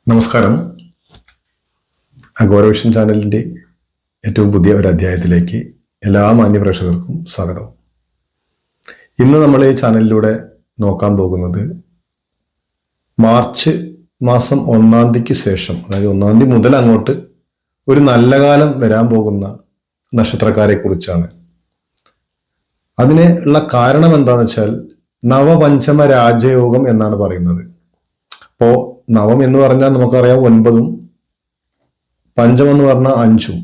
നമസ്കാരം. അഗോരവിഷൻ ചാനലിൻ്റെ ഏറ്റവും പുതിയ ഒരു അധ്യായത്തിലേക്ക് എല്ലാ മാന്യപ്രേക്ഷകർക്കും സ്വാഗതം. ഇന്ന് നമ്മൾ ഈ ചാനലിലൂടെ നോക്കാൻ പോകുന്നത് മാർച്ച് മാസം 1-ാം തീയതിക്ക് ശേഷം, അതായത് 1-ാം തീയതി മുതൽ അങ്ങോട്ട് ഒരു നല്ല കാലം വരാൻ പോകുന്ന നക്ഷത്രക്കാരെ കുറിച്ചാണ്. അതിന് ഉള്ള കാരണം എന്താണെന്ന് വെച്ചാൽ നവപഞ്ചമ രാജയോഗം എന്നാണ് പറയുന്നത്. അപ്പോൾ നവം എന്ന് പറഞ്ഞാൽ നമുക്കറിയാം 9ഉം, പഞ്ചമം എന്ന് പറഞ്ഞാൽ 5ഉം.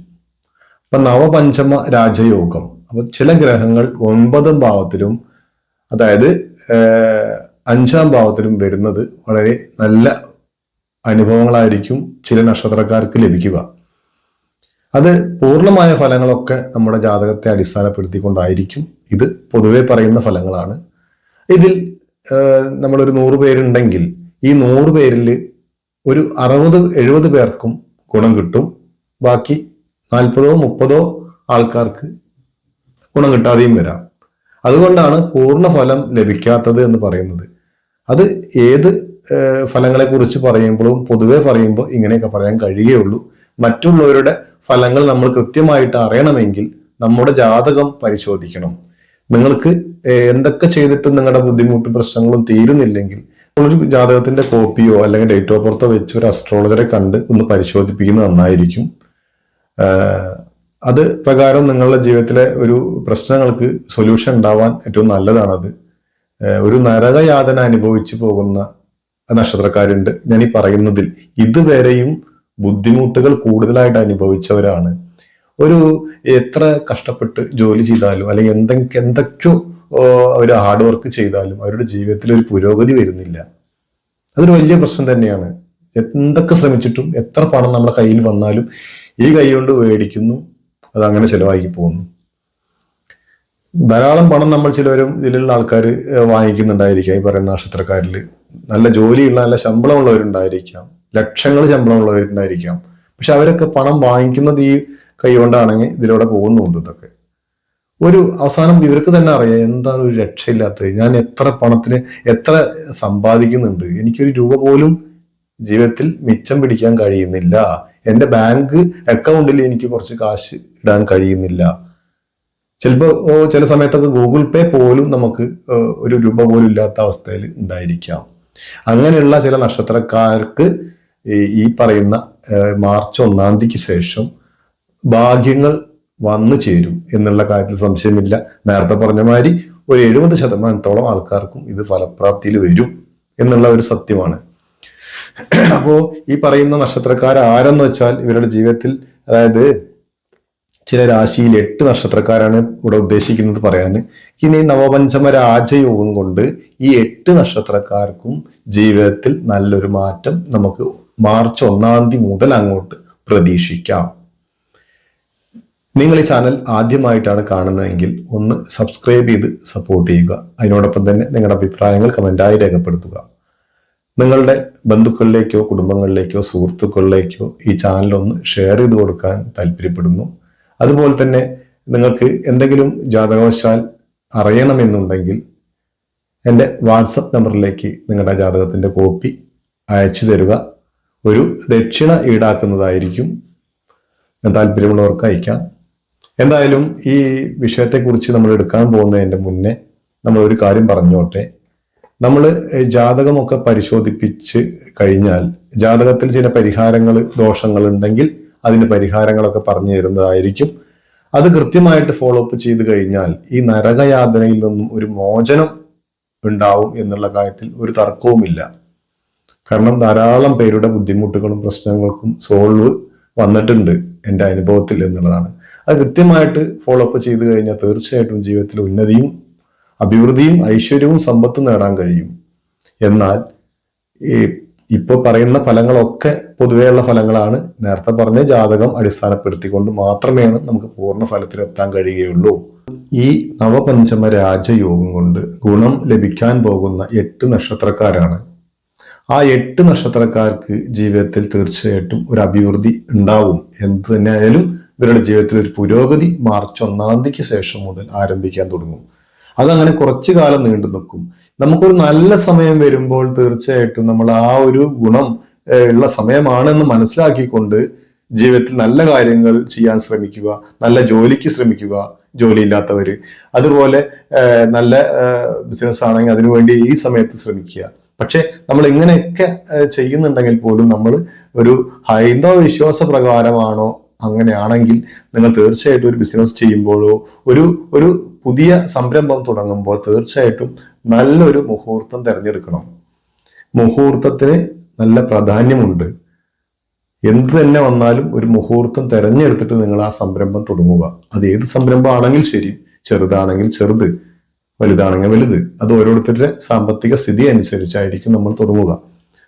അപ്പൊ നവപഞ്ചമ രാജയോഗം. അപ്പൊ ചില ഗ്രഹങ്ങൾ 9ാം ഭാവത്തിലും അതായത് 5ാം ഭാവത്തിലും വരുന്നത് വളരെ നല്ല അനുഭവങ്ങളായിരിക്കും ചില നക്ഷത്രക്കാർക്ക് ലഭിക്കുക. അത് പൂർണ്ണമായ ഫലങ്ങളൊക്കെ നമ്മുടെ ജാതകത്തെ അടിസ്ഥാനപ്പെടുത്തിക്കൊണ്ടായിരിക്കും. ഇത് പൊതുവെ പറയുന്ന ഫലങ്ങളാണ്. ഇതിൽ നമ്മളൊരു 100 പേരുണ്ടെങ്കിൽ ഈ 100 പേരിൽ ഒരു 60-70 പേർക്കും ഗുണം കിട്ടും. ബാക്കി 40-30 ആൾക്കാർക്ക് ഗുണം കിട്ടാതെയും വരാം. അതുകൊണ്ടാണ് പൂർണ്ണഫലം ലഭിക്കാത്തത് എന്ന് പറയുന്നത്. അത് ഏത് ഫലങ്ങളെ കുറിച്ച് പറയുമ്പോഴും പൊതുവെ പറയുമ്പോൾ ഇങ്ങനെയൊക്കെ പറയാൻ കഴിയുകയുള്ളൂ. മറ്റുള്ളവരുടെ ഫലങ്ങൾ നമ്മൾ കൃത്യമായിട്ട് അറിയണമെങ്കിൽ നമ്മുടെ ജാതകം പരിശോധിക്കണം. നിങ്ങൾക്ക് എന്തൊക്കെ ചെയ്തിട്ടും നിങ്ങളുടെ ബുദ്ധിമുട്ടും പ്രശ്നങ്ങളും തീരുന്നില്ലെങ്കിൽ ഒരു ജാതകത്തിന്റെ കോപ്പിയോ അല്ലെങ്കിൽ ഡേറ്റ് ഓഫ് ബർത്തോ വെച്ച് ഒരു അസ്ട്രോളജറെ കണ്ട് ഒന്ന് പരിശോധിപ്പിക്കുന്നത് നന്നായിരിക്കും. അത് പ്രകാരം നിങ്ങളുടെ ജീവിതത്തിലെ ഒരു പ്രശ്നങ്ങൾക്ക് സൊല്യൂഷൻ ഉണ്ടാവാൻ ഏറ്റവും നല്ലതാണത്. ഒരു നരകയാതന അനുഭവിച്ചു പോകുന്ന നക്ഷത്രക്കാരുണ്ട്. ഞാൻ ഈ പറയുന്നതിൽ ഇതുവരെയും ബുദ്ധിമുട്ടുകൾ കൂടുതലായിട്ട് അനുഭവിച്ചവരാണ്. ഒരു എത്ര കഷ്ടപ്പെട്ട് ജോലി ചെയ്താലും അല്ലെങ്കിൽ എന്തൊക്കെയോ അവർ ഹാർഡ് വർക്ക് ചെയ്താലും അവരുടെ ജീവിതത്തിൽ ഒരു പുരോഗതി വരുന്നില്ല. അതൊരു വലിയ പ്രശ്നം തന്നെയാണ്. എന്തൊക്കെ ശ്രമിച്ചിട്ടും എത്ര പണം നമ്മുടെ കയ്യിൽ വന്നാലും ഈ കൈ കൊണ്ട് മേടിക്കുന്നു, അത് അങ്ങനെ ചെലവാക്കി പോകുന്നു. ധാരാളം പണം നമ്മൾ ചിലവരും ഇതിലുള്ള ആൾക്കാർ വാങ്ങിക്കുന്നുണ്ടായിരിക്കാം. ഈ പറയുന്ന നക്ഷത്രക്കാരിൽ നല്ല ജോലിയുള്ള നല്ല ശമ്പളമുള്ളവരുണ്ടായിരിക്കാം, ലക്ഷങ്ങൾ ശമ്പളമുള്ളവരുണ്ടായിരിക്കാം. പക്ഷെ അവരൊക്കെ പണം വാങ്ങിക്കുന്നത് ഈ കൈ കൊണ്ടാണെങ്കിൽ ഇതിലൂടെ പോകുന്നുണ്ട്. ഇതൊക്കെ ഒരു അവസാനം ഇവർക്ക് തന്നെ അറിയാം എന്താണ് ഒരു രക്ഷയില്ലാത്തത്. ഞാൻ എത്ര പണത്തിന് എത്ര സമ്പാദിക്കുന്നുണ്ട്, എനിക്കൊരു രൂപ പോലും ജീവിതത്തിൽ മിച്ചം പിടിക്കാൻ കഴിയുന്നില്ല. എൻ്റെ ബാങ്ക് അക്കൗണ്ടിൽ എനിക്ക് കുറച്ച് കാശ് ഇടാൻ കഴിയുന്നില്ല. ചിലപ്പോൾ ചില സമയത്തൊക്കെ ഗൂഗിൾ പേ പോലും നമുക്ക് ഒരു രൂപ പോലും ഇല്ലാത്ത അവസ്ഥയിൽ ഉണ്ടായിരിക്കാം. അങ്ങനെയുള്ള ചില നക്ഷത്രക്കാർക്ക് ഈ പറയുന്ന മാർച്ച് 1-ാം തീയതിക്ക് ശേഷം ഭാഗ്യങ്ങൾ വന്നു ചേരും എന്നുള്ള കാര്യത്തിൽ സംശയമില്ല. നേരത്തെ പറഞ്ഞ മാതിരി ഒരു 70% ആൾക്കാർക്കും ഇത് ഫലപ്രാപ്തിയിൽ വരും എന്നുള്ള ഒരു സത്യമാണ്. അപ്പോ ഈ പറയുന്ന നക്ഷത്രക്കാർ ആരെന്ന് വെച്ചാൽ ഇവരുടെ ജീവിതത്തിൽ, അതായത് ചില രാശിയിൽ 8 നക്ഷത്രക്കാരാണ് ഇവിടെ ഉദ്ദേശിക്കുന്നത് പറയാൻ. ഇനി നവപഞ്ചമ രാജയോഗം കൊണ്ട് ഈ 8 നക്ഷത്രക്കാർക്കും ജീവിതത്തിൽ നല്ലൊരു മാറ്റം നമുക്ക് മാർച്ച് 1-ാം തീയതി മുതൽ അങ്ങോട്ട് പ്രതീക്ഷിക്കാം. നിങ്ങൾ ഈ ചാനൽ ആദ്യമായിട്ടാണ് കാണുന്നതെങ്കിൽ ഒന്ന് സബ്സ്ക്രൈബ് ചെയ്ത് സപ്പോർട്ട് ചെയ്യുക. അതിനോടൊപ്പം തന്നെ നിങ്ങളുടെ അഭിപ്രായങ്ങൾ കമന്റായി രേഖപ്പെടുത്തുക. നിങ്ങളുടെ ബന്ധുക്കളിലേക്കോ കുടുംബങ്ങളിലേക്കോ സുഹൃത്തുക്കളിലേക്കോ ഈ ചാനൽ ഒന്ന് ഷെയർ ചെയ്ത് കൊടുക്കാൻ താല്പര്യപ്പെടുന്നു. അതുപോലെ തന്നെ നിങ്ങൾക്ക് എന്തെങ്കിലും ജാതകവശാൽ അറിയണമെന്നുണ്ടെങ്കിൽ എൻ്റെ വാട്സപ്പ് നമ്പറിലേക്ക് നിങ്ങളുടെ ജാതകത്തിന്റെ കോപ്പി അയച്ചു തരിക. ഒരു ദക്ഷിണ ഈടാക്കുന്നതായിരിക്കും. താല്പര്യമുള്ളവർക്ക് അയക്കാം. എന്തായാലും ഈ വിഷയത്തെക്കുറിച്ച് നമ്മൾ എടുക്കാൻ പോകുന്നതിൻ്റെ മുന്നേ നമ്മൾ ഒരു കാര്യം പറഞ്ഞോട്ടെ. നമ്മൾ ജാതകമൊക്കെ പരിശോധിപ്പിച്ച് കഴിഞ്ഞാൽ ജാതകത്തിൽ ചില പരിഹാരങ്ങൾ ദോഷങ്ങൾ ഉണ്ടെങ്കിൽ അതിന് പരിഹാരങ്ങളൊക്കെ പറഞ്ഞു തരുന്നതായിരിക്കും. അത് കൃത്യമായിട്ട് ഫോളോ അപ്പ് ചെയ്ത് കഴിഞ്ഞാൽ ഈ നരകയാതനയിൽ നിന്നും ഒരു മോചനം ഉണ്ടാവും എന്നുള്ള കാര്യത്തിൽ ഒരു തർക്കവുമില്ല. കാരണം ധാരാളം പേരുടെ ബുദ്ധിമുട്ടുകളും പ്രശ്നങ്ങൾക്കും സോൾവ് വന്നിട്ടുണ്ട് എൻ്റെ അനുഭവത്തിൽ എന്നുള്ളതാണ്. അത് കൃത്യമായിട്ട് ഫോളോ അപ്പ് ചെയ്ത് കഴിഞ്ഞാൽ തീർച്ചയായിട്ടും ജീവിതത്തിൽ ഉന്നതിയും അഭിവൃദ്ധിയും ഐശ്വര്യവും സമ്പത്തും നേടാൻ കഴിയും. എന്നാൽ ഇപ്പോൾ പറയുന്ന ഫലങ്ങളൊക്കെ പൊതുവെയുള്ള ഫലങ്ങളാണ്. നേരത്തെ പറഞ്ഞ ജാതകം അടിസ്ഥാനപ്പെടുത്തിക്കൊണ്ട് മാത്രമേ നമുക്ക് പൂർണ്ണ ഫലത്തിലെത്താൻ കഴിയുകയുള്ളൂ. ഈ നവപഞ്ചമ രാജയോഗം കൊണ്ട് ഗുണം ലഭിക്കാൻ പോകുന്ന 8 നക്ഷത്രക്കാരാണ്. ആ 8 നക്ഷത്രക്കാർക്ക് ജീവിതത്തിൽ തീർച്ചയായിട്ടും ഒരു അഭിവൃദ്ധി ഉണ്ടാവും. എന്ത് തന്നെയായാലും ഇവരുടെ ജീവിതത്തിൽ ഒരു പുരോഗതി മാർച്ച് 1-ാം തീയതിക്ക് ശേഷം മുതൽ ആരംഭിക്കാൻ തുടങ്ങും. അതങ്ങനെ കുറച്ചു കാലം നീണ്ടു നിൽക്കും. നമുക്കൊരു നല്ല സമയം വരുമ്പോൾ തീർച്ചയായിട്ടും നമ്മൾ ആ ഒരു ഗുണം ഉള്ള സമയമാണെന്ന് മനസ്സിലാക്കിക്കൊണ്ട് ജീവിതത്തിൽ നല്ല കാര്യങ്ങൾ ചെയ്യാൻ ശ്രമിക്കുക, നല്ല ജോലിക്ക് ശ്രമിക്കുക, ജോലിയില്ലാത്തവര്. അതുപോലെ നല്ല ബിസിനസ് ആണെങ്കിൽ അതിനുവേണ്ടി ഈ സമയത്ത് ശ്രമിക്കുക. പക്ഷെ നമ്മൾ ഇങ്ങനെയൊക്കെ ചെയ്യുന്നുണ്ടെങ്കിൽ പോലും നമ്മൾ ഒരു ഹൈന്ദവ വിശ്വാസ പ്രകാരമാണോ, അങ്ങനെയാണെങ്കിൽ നിങ്ങൾ തീർച്ചയായിട്ടും ഒരു ബിസിനസ് ചെയ്യുമ്പോഴോ ഒരു പുതിയ സംരംഭം തുടങ്ങുമ്പോൾ തീർച്ചയായിട്ടും നല്ലൊരു മുഹൂർത്തം തിരഞ്ഞെടുക്കണം. മുഹൂർത്തത്തിന് നല്ല പ്രാധാന്യമുണ്ട്. എന്ത് തന്നെ വന്നാലും ഒരു മുഹൂർത്തം തിരഞ്ഞെടുത്തിട്ട് നിങ്ങൾ ആ സംരംഭം തുടങ്ങുക. അത് ഏത് സംരംഭമാണെങ്കിൽ ശരി, ചെറുതാണെങ്കിൽ ചെറുത്, വലുതാണെങ്കിൽ വലുത്, അത് ഓരോരുത്തരുടെ സാമ്പത്തിക സ്ഥിതി അനുസരിച്ചായിരിക്കും നമ്മൾ തുടങ്ങുക.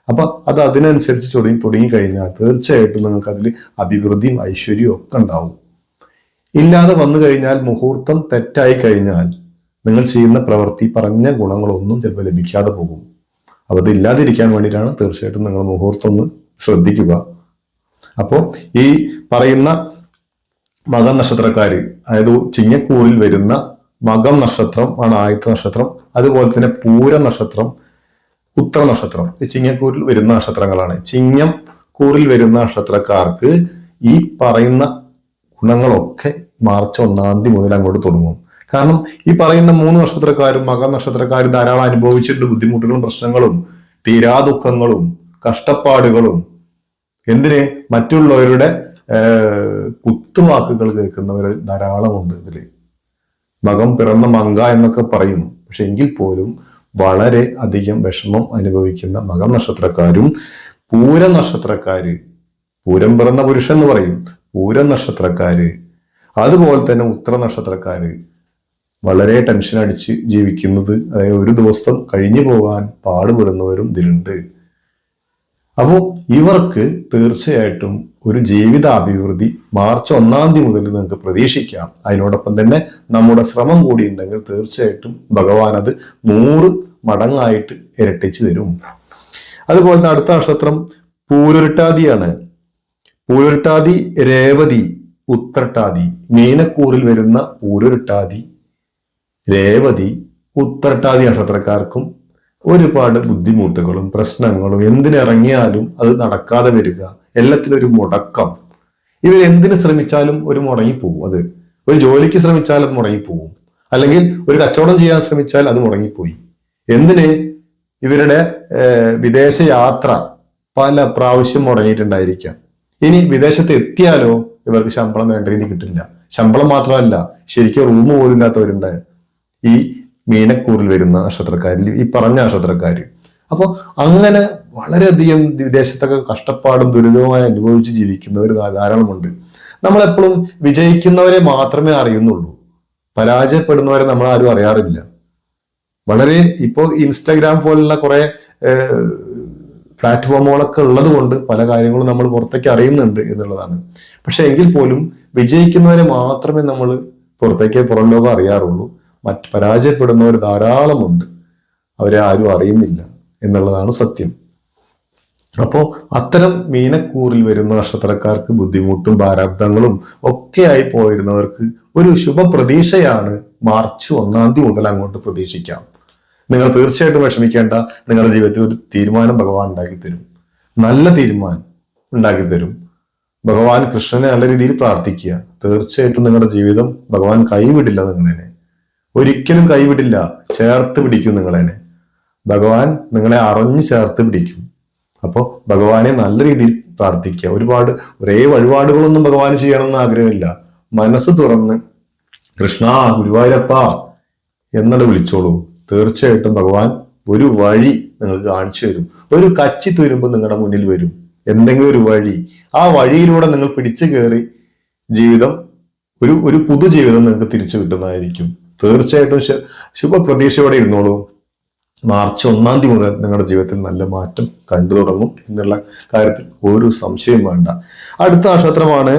അപ്പൊ അത് അതിനനുസരിച്ച് തുടങ്ങി കഴിഞ്ഞാൽ തീർച്ചയായിട്ടും നിങ്ങൾക്ക് അതിൽ അഭിവൃദ്ധിയും ഐശ്വര്യവും ഒക്കെ ഉണ്ടാവും. ഇല്ലാതെ വന്നു കഴിഞ്ഞാൽ, മുഹൂർത്തം തെറ്റായി കഴിഞ്ഞാൽ നിങ്ങൾ ചെയ്യുന്ന പ്രവൃത്തി പറഞ്ഞ ഗുണങ്ങളൊന്നും ചിലപ്പോൾ ലഭിക്കാതെ പോകും. അപ്പൊ അത് ഇല്ലാതിരിക്കാൻ വേണ്ടിയിട്ടാണ് തീർച്ചയായിട്ടും നിങ്ങൾ മുഹൂർത്തം ഒന്ന് ശ്രദ്ധിക്കുക. അപ്പോൾ ഈ പറയുന്ന മകം നക്ഷത്രക്കാര്, അതായത് ചിങ്ങക്കൂറിൽ വരുന്ന മകം നക്ഷത്രം ആണ് ആദ്യത്തെ നക്ഷത്രം. അതുപോലെ തന്നെ പൂര നക്ഷത്രം, ഉത്തര നക്ഷത്രം, ഈ ചിങ്ങക്കൂറിൽ വരുന്ന നക്ഷത്രങ്ങളാണ്. ചിങ്ങം കൂറിൽ വരുന്ന നക്ഷത്രക്കാർക്ക് ഈ പറയുന്ന ഗുണങ്ങളൊക്കെ മാർച്ച് 1-ാം തീയതി മുതൽ അങ്ങോട്ട് തുടങ്ങും. കാരണം ഈ പറയുന്ന 3 നക്ഷത്രക്കാരും മക നക്ഷത്രക്കാരും ധാരാളം അനുഭവിച്ചിട്ടുണ്ട് ബുദ്ധിമുട്ടുകളും പ്രശ്നങ്ങളും തീരാ ദുഃഖങ്ങളും കഷ്ടപ്പാടുകളും. എന്തിന്? മറ്റുള്ളവരുടെ കുത്തുവാക്കുകൾ കേൾക്കുന്നവർ ധാരാളമുണ്ട് ഇതില്. മകം പിറന്ന മങ്ക എന്നൊക്കെ പറയും. പക്ഷെ എങ്കിൽ പോലും വളരെ അധികം വിഷമം അനുഭവിക്കുന്ന മകം നക്ഷത്രക്കാരും പൂര നക്ഷത്രക്കാര്, പൂരം പിറന്ന പുരുഷൻ എന്ന് പറയും, പൂരം നക്ഷത്രക്കാര്, അതുപോലെ തന്നെ ഉത്തര നക്ഷത്രക്കാര് വളരെ ടെൻഷൻ അടിച്ച് ജീവിക്കുന്നത്, അതായത് ഒരു ദിവസം കഴിഞ്ഞു പോകാൻ പാടുപെടുന്നവരും ഇതിലുണ്ട്. അപ്പോൾ ഇവർക്ക് തീർച്ചയായിട്ടും ഒരു ജീവിതാഭിവൃദ്ധി മാർച്ച് 1-ാം തീയതി മുതൽ നിങ്ങൾക്ക് പ്രതീക്ഷിക്കാം. അതിനോടൊപ്പം തന്നെ നമ്മുടെ ശ്രമം കൂടി ഉണ്ടെങ്കിൽ തീർച്ചയായിട്ടും ഭഗവാൻ അത് 100 മടങ്ങായിട്ട് ഇരട്ടിച്ചു തരും. അതുപോലെ തന്നെ അടുത്ത നക്ഷത്രം പൂരുരുട്ടാതിയാണ്. പൂരുരുട്ടാതി, രേവതി, ഉത്രട്ടാതി. മീനക്കൂറിൽ വരുന്ന പൂരുരുട്ടാതി, രേവതി, ഉത്രട്ടാതി നക്ഷത്രക്കാർക്കും ഒരുപാട് ബുദ്ധിമുട്ടുകളും പ്രശ്നങ്ങളും, എന്തിനിറങ്ങിയാലും അത് നടക്കാതെ വരിക, എല്ലാത്തിനും ഒരു മുടക്കം. ഇവർ എന്തിനു ശ്രമിച്ചാലും ഒരു മുടങ്ങിപ്പോവും. അത് ഒരു ജോലിക്ക് ശ്രമിച്ചാൽ അത് മുടങ്ങിപ്പോവും, അല്ലെങ്കിൽ ഒരു കച്ചവടം ചെയ്യാൻ ശ്രമിച്ചാൽ അത് മുടങ്ങിപ്പോയി. എന്തിന്? ഇവരുടെ വിദേശ യാത്ര പല പ്രാവശ്യം മുടങ്ങിയിട്ടുണ്ടായിരിക്കാം. ഇനി വിദേശത്ത് എത്തിയാലോ ഇവർക്ക് ശമ്പളം വേണ്ട രീതി കിട്ടില്ല. ശമ്പളം മാത്രമല്ല, ശരിക്കും റൂം പോലും ഇല്ലാത്തവരുണ്ട് ഈ മീനക്കൂറിൽ വരുന്ന നക്ഷത്രക്കാരിൽ, ഈ പറഞ്ഞ നക്ഷത്രക്കാര്. അപ്പോൾ അങ്ങനെ വളരെയധികം വിദേശത്തൊക്കെ കഷ്ടപ്പാടും ദുരിതവുമായി അനുഭവിച്ച് ജീവിക്കുന്നവർ ധാരാളമുണ്ട്. നമ്മളെപ്പോഴും വിജയിക്കുന്നവരെ മാത്രമേ അറിയുന്നുള്ളൂ, പരാജയപ്പെടുന്നവരെ നമ്മൾ ആരും അറിയാറില്ല. വളരെ ഇപ്പോൾ ഇൻസ്റ്റാഗ്രാം പോലുള്ള കുറെ പ്ലാറ്റ്ഫോമുകളൊക്കെ ഉള്ളത് കൊണ്ട് പല കാര്യങ്ങളും നമ്മൾ പുറത്തേക്ക് അറിയുന്നുണ്ട് എന്നുള്ളതാണ്. പക്ഷെ എങ്കിൽ പോലും വിജയിക്കുന്നവരെ മാത്രമേ നമ്മൾ പുറം ലോകം അറിയാറുള്ളൂ. പരാജയപ്പെടുന്നവർ ധാരാളമുണ്ട്, അവരെ ആരും അറിയുന്നില്ല എന്നുള്ളതാണ് സത്യം. അപ്പോൾ അത്തരം മീനക്കൂറിൽ വരുന്ന നക്ഷത്രക്കാർക്ക് ബുദ്ധിമുട്ടും പ്രാരാബ്ദങ്ങളും ഒക്കെ ആയി പോയിരുന്നവർക്ക് ഒരു ശുഭപ്രതീക്ഷയാണ് മാർച്ച് 1-ാം തീയതി മുതൽ അങ്ങോട്ട് പ്രതീക്ഷിക്കാം. നിങ്ങൾ തീർച്ചയായിട്ടും വിഷമിക്കേണ്ട. നിങ്ങളുടെ ജീവിതത്തിൽ ഒരു തീരുമാനം ഭഗവാൻ ഉണ്ടാക്കി തരും, നല്ല തീരുമാനം ഉണ്ടാക്കി തരും. ഭഗവാൻ കൃഷ്ണനെ നല്ല രീതിയിൽ പ്രാർത്ഥിക്കുക. തീർച്ചയായിട്ടും നിങ്ങളുടെ ജീവിതം ഭഗവാൻ കൈവിടില്ല, നിങ്ങളെ ഒരിക്കലും കൈവിടില്ല, ചേർത്ത് പിടിക്കും നിങ്ങളെ. ഭഗവാൻ നിങ്ങളെ അറിഞ്ഞ് ചേർത്ത് പിടിക്കും. അപ്പോൾ ഭഗവാനെ നല്ല രീതിയിൽ പ്രാർത്ഥിക്കുക. ഒരേ വഴിപാടുകളൊന്നും ഭഗവാൻ ചെയ്യണമെന്ന് ആഗ്രഹമില്ല. മനസ്സ് തുറന്ന് കൃഷ്ണ, ഗുരുവായൂരപ്പ എന്നത് വിളിച്ചോളൂ. തീർച്ചയായിട്ടും ഭഗവാൻ ഒരു വഴി നിങ്ങൾക്ക് കാണിച്ചു തരും. ഒരു കച്ചി തുരുമ്പ് നിങ്ങളുടെ മുന്നിൽ വരും, എന്തെങ്കിലും ഒരു വഴി. ആ വഴിയിലൂടെ നിങ്ങൾ പിടിച്ചു കയറി ജീവിതം ഒരു പുതുജീവിതം നിങ്ങൾക്ക് തിരിച്ചു കിട്ടുന്നതായിരിക്കും. തീർച്ചയായിട്ടും ശുഭപ്രതീക്ഷയോടെ ഇരുന്നോളൂ. മാർച്ച് 1-ാം തീയതി മുതൽ നിങ്ങളുടെ ജീവിതത്തിൽ നല്ല മാറ്റം കണ്ടു തുടങ്ങും എന്നുള്ള കാര്യത്തിൽ ഒരു സംശയം വേണ്ട. അടുത്ത നക്ഷത്രമാണ്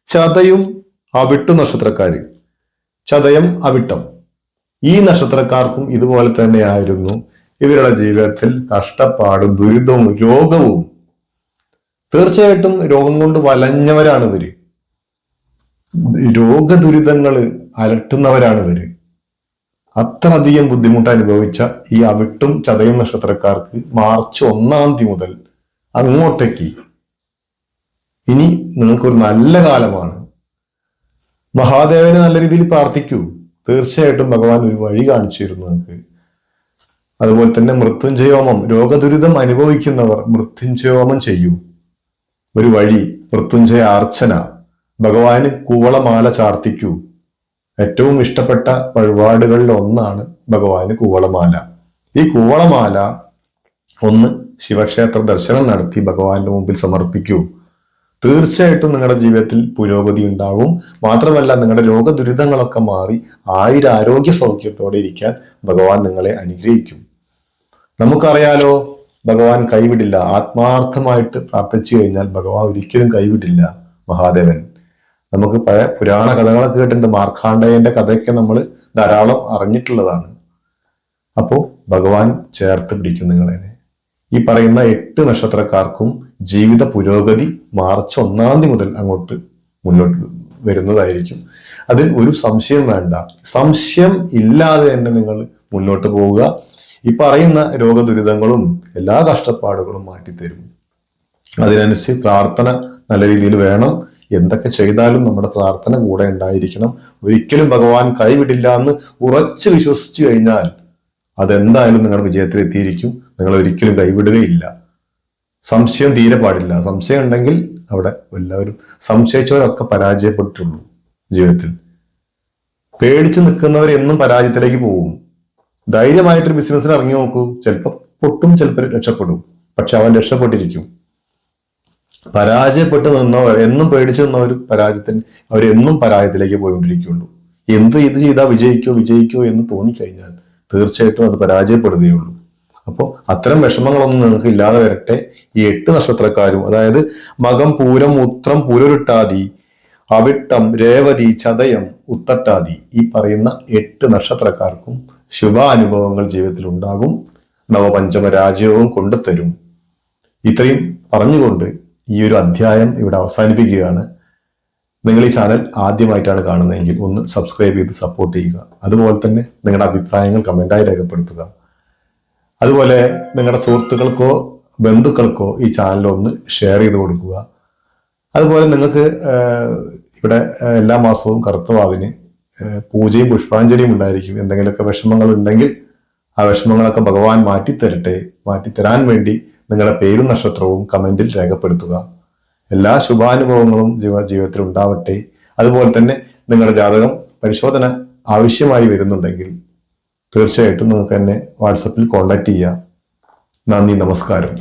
ചതയും അവിട്ടു നക്ഷത്രക്കാര്. ചതയം, അവിട്ടം, ഈ നക്ഷത്രക്കാർക്കും ഇതുപോലെ തന്നെയായിരുന്നു ഇവരുടെ ജീവിതത്തിൽ കഷ്ടപ്പാടും ദുരിതവും രോഗവും. തീർച്ചയായിട്ടും രോഗം കൊണ്ട് വലഞ്ഞവരാണ് ഇവര്, രോഗദുരിതങ്ങള് അലട്ടുന്നവരാണ് ഇവര്. അത്രയധികം ബുദ്ധിമുട്ട് അനുഭവിച്ച ഈ അവിട്ടും ചതയും നക്ഷത്രക്കാർക്ക് മാർച്ച് 1-ാം തീയതി മുതൽ അങ്ങോട്ടേക്ക് ഇനി നിങ്ങൾക്കൊരു നല്ല കാലമാണ്. മഹാദേവനെ നല്ല രീതിയിൽ പ്രാർത്ഥിക്കൂ. തീർച്ചയായിട്ടും ഭഗവാൻ ഒരു വഴി കാണിച്ചു തരും നിങ്ങൾക്ക്. അതുപോലെ തന്നെ മൃത്യുഞ്ജയോമം, രോഗദുരിതം അനുഭവിക്കുന്നവർ മൃത്യുഞ്ജയോമം ചെയ്യൂ. ഒരു വഴി മൃത്യുഞ്ജയ അർച്ചന, ഭഗവാന് കൂവളമാല ചാർത്തിക്കൂ. ഏറ്റവും ഇഷ്ടപ്പെട്ട വഴിപാടുകളിൽ ഒന്നാണ് ഭഗവാന് കൂവളമാല. ഈ കൂവളമാല ഒന്ന് ശിവക്ഷേത്ര ദർശനം നടത്തി ഭഗവാന്റെ മുമ്പിൽ സമർപ്പിക്കൂ. തീർച്ചയായിട്ടും നിങ്ങളുടെ ജീവിതത്തിൽ പുരോഗതി ഉണ്ടാകും. മാത്രമല്ല നിങ്ങളുടെ രോഗദുരിതങ്ങളൊക്കെ മാറി ആരോഗ്യ സൗഖ്യത്തോടെ ഇരിക്കാൻ ഭഗവാൻ നിങ്ങളെ അനുഗ്രഹിക്കും. നമുക്കറിയാലോ, ഭഗവാൻ കൈവിടില്ല. ആത്മാർത്ഥമായിട്ട് പ്രാർത്ഥിച്ചു കഴിഞ്ഞാൽ ഭഗവാൻ ഒരിക്കലും കൈവിടില്ല. മഹാദേവൻ, നമുക്ക് പഴയ പുരാണ കഥകളൊക്കെ കേട്ടിട്ടുണ്ട്. മാർക്കാണ്ഡേയന്റെ കഥയൊക്കെ നമ്മൾ ധാരാളം അറിഞ്ഞിട്ടുള്ളതാണ്. അപ്പോ ഭഗവാൻ ചേർത്ത് പിടിക്കും നിങ്ങളെ. ഈ പറയുന്ന 8 നക്ഷത്രക്കാർക്കും ജീവിത പുരോഗതി മാർച്ച് 1 മുതൽ അങ്ങോട്ട് മുന്നോട്ട് വരുന്നതായിരിക്കും. അതിൽ ഒരു സംശയം വേണ്ട. സംശയം ഇല്ലാതെ തന്നെ നിങ്ങൾ മുന്നോട്ട് പോവുക. ഈ പറയുന്ന രോഗദുരിതങ്ങളും എല്ലാ കഷ്ടപ്പാടുകളും മാറ്റിത്തരും. അതിനനുസരിച്ച് പ്രാർത്ഥന നല്ല രീതിയിൽ വേണം. എന്തൊക്കെ ചെയ്താലും നമ്മുടെ പ്രാർത്ഥന കൂടെ ഉണ്ടായിരിക്കണം. ഒരിക്കലും ഭഗവാൻ കൈവിടില്ല എന്ന് ഉറച്ചു വിശ്വസിച്ചു കഴിഞ്ഞാൽ അതെന്തായാലും നിങ്ങളുടെ വിജയത്തിൽ എത്തിയിരിക്കും. നിങ്ങൾ ഒരിക്കലും കൈവിടുകയില്ല. സംശയം തീരെ പാടില്ല. സംശയം ഉണ്ടെങ്കിൽ അവിടെ എല്ലാവരും സംശയിച്ചവരൊക്കെ പരാജയപ്പെട്ടിട്ടുള്ളൂ ജീവിതത്തിൽ. പേടിച്ചു നിൽക്കുന്നവരെന്നും പരാജയത്തിലേക്ക് പോകും. ധൈര്യമായിട്ടൊരു ബിസിനസ്സിന് ഇറങ്ങി നോക്കൂ. ചിലപ്പോൾ പൊട്ടും, ചിലപ്പോൾ രക്ഷപ്പെടും. പക്ഷെ അവൻ രക്ഷപ്പെട്ടിരിക്കും. പരാജയപ്പെട്ട് നിന്നവർ, എന്നും പേടിച്ചു നിന്നവർ അവരെന്നും പരാജയത്തിലേക്ക് പോയിക്കൊണ്ടിരിക്കുകയുള്ളൂ. ഇത് ചെയ്താൽ വിജയിക്കോ എന്ന് തോന്നിക്കഴിഞ്ഞാൽ തീർച്ചയായിട്ടും അത് പരാജയപ്പെടുകയുള്ളൂ. അപ്പോൾ അത്തരം വിഷമങ്ങളൊന്നും നിങ്ങൾക്ക് ഇല്ലാതെ വരട്ടെ. ഈ 8 നക്ഷത്രക്കാരും, അതായത് മകം, പൂരം, ഉത്രം, പുരുരുട്ടാതി, അവിട്ടം, രേവതി, ചതയം, ഉത്തട്ടാതി, ഈ പറയുന്ന 8 നക്ഷത്രക്കാർക്കും ശുഭാനുഭവങ്ങൾ ജീവിതത്തിൽ ഉണ്ടാകും. നവപഞ്ചമ രാജ്യവും കൊണ്ടുതരും. ഇത്രയും പറഞ്ഞുകൊണ്ട് ഈ ഒരു അധ്യായം ഇവിടെ അവസാനിപ്പിക്കുകയാണ്. നിങ്ങൾ ഈ ചാനൽ ആദ്യമായിട്ടാണ് കാണുന്നതെങ്കിൽ ഒന്ന് സബ്സ്ക്രൈബ് ചെയ്ത് സപ്പോർട്ട് ചെയ്യുക. അതുപോലെ തന്നെ നിങ്ങളുടെ അഭിപ്രായങ്ങൾ കമന്റായി രേഖപ്പെടുത്തുക. അതുപോലെ നിങ്ങളുടെ സുഹൃത്തുക്കൾക്കോ ബന്ധുക്കൾക്കോ ഈ ചാനൽ ഒന്ന് ഷെയർ ചെയ്ത് കൊടുക്കുക. അതുപോലെ നിങ്ങൾക്ക് ഇവിടെ എല്ലാ മാസവും കറുത്തവാവിന് പൂജയും പുഷ്പാഞ്ജലിയും ഉണ്ടായിരിക്കും. എന്തെങ്കിലുമൊക്കെ വിഷമങ്ങൾ ഉണ്ടെങ്കിൽ ആ വിഷമങ്ങളൊക്കെ ഭഗവാൻ മാറ്റിത്തരാൻ വേണ്ടി നിങ്ങളുടെ പേരും നക്ഷത്രവും കമന്റിൽ രേഖപ്പെടുത്തുക. എല്ലാ ശുഭാനുഭവങ്ങളും ജീവിതത്തിൽ ഉണ്ടാവട്ടെ. അതുപോലെ തന്നെ നിങ്ങളുടെ ജാതകം പരിശോധന ആവശ്യമായി വരുന്നുണ്ടെങ്കിൽ തീർച്ചയായിട്ടും നിങ്ങൾക്ക് എന്നെ വാട്സപ്പിൽ കോൺടാക്ട് ചെയ്യാം. നന്ദി, നമസ്കാരം.